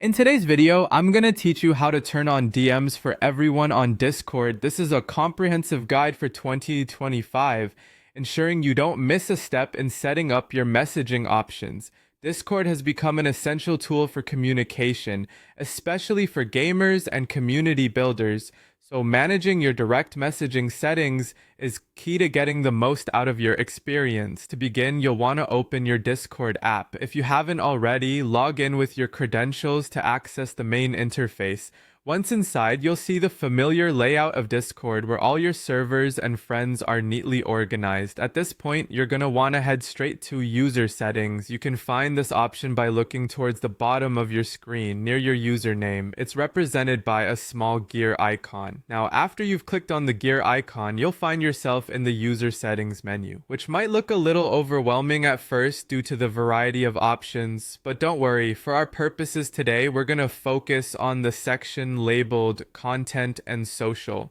In today's video, I'm gonna teach you how to turn on DMs for everyone on Discord. This is a comprehensive guide for 2025, ensuring you don't miss a step in setting up your messaging options. Discord has become an essential tool for communication, especially for gamers and community builders. So managing your direct messaging settings is key to getting the most out of your experience. To begin, you'll want to open your Discord app. If you haven't already, log in with your credentials to access the main interface. Once inside, you'll see the familiar layout of Discord where all your servers and friends are neatly organized. At this point, you're going to want to head straight to user settings. You can find this option by looking towards the bottom of your screen near your username. It's represented by a small gear icon. Now, after you've clicked on the gear icon, you'll find yourself in the user settings menu, which might look a little overwhelming at first due to the variety of options, but don't worry, for our purposes today, we're going to focus on the section labeled content and social.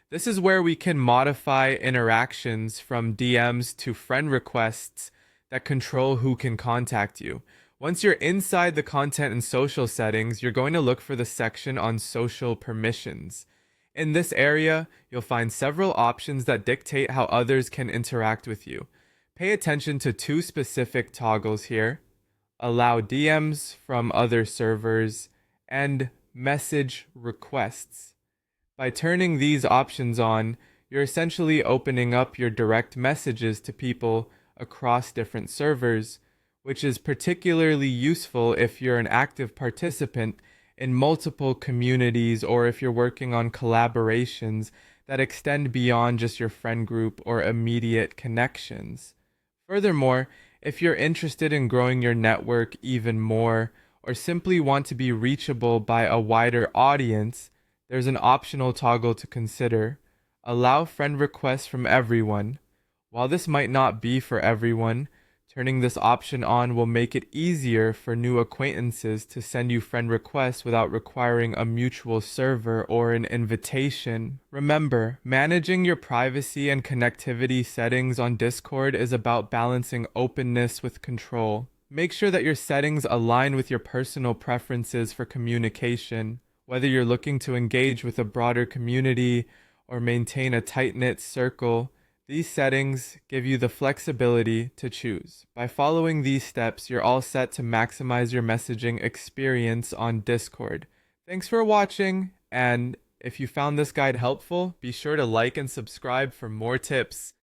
This is where we can modify interactions from DMs to friend requests that control who can contact you. Once you're inside the content and social settings, you're going to look for the section on social permissions. In this area, you'll find several options that dictate how others can interact with you. Pay attention to two specific toggles here: allow DMs from other servers and message requests. By turning these options on, you're essentially opening up your direct messages to people across different servers, which is particularly useful if you're an active participant in multiple communities or if you're working on collaborations that extend beyond just your friend group or immediate connections. Furthermore, if you're interested in growing your network even more or simply want to be reachable by a wider audience, there's an optional toggle to consider: allow friend requests from everyone. While this might not be for everyone, turning this option on will make it easier for new acquaintances to send you friend requests without requiring a mutual server or an invitation. Remember, managing your privacy and connectivity settings on Discord is about balancing openness with control. Make sure that your settings align with your personal preferences for communication. Whether you're looking to engage with a broader community or maintain a tight-knit circle, these settings give you the flexibility to choose. By following these steps, you're all set to maximize your messaging experience on Discord. Thanks for watching, and if you found this guide helpful, be sure to like and subscribe for more tips.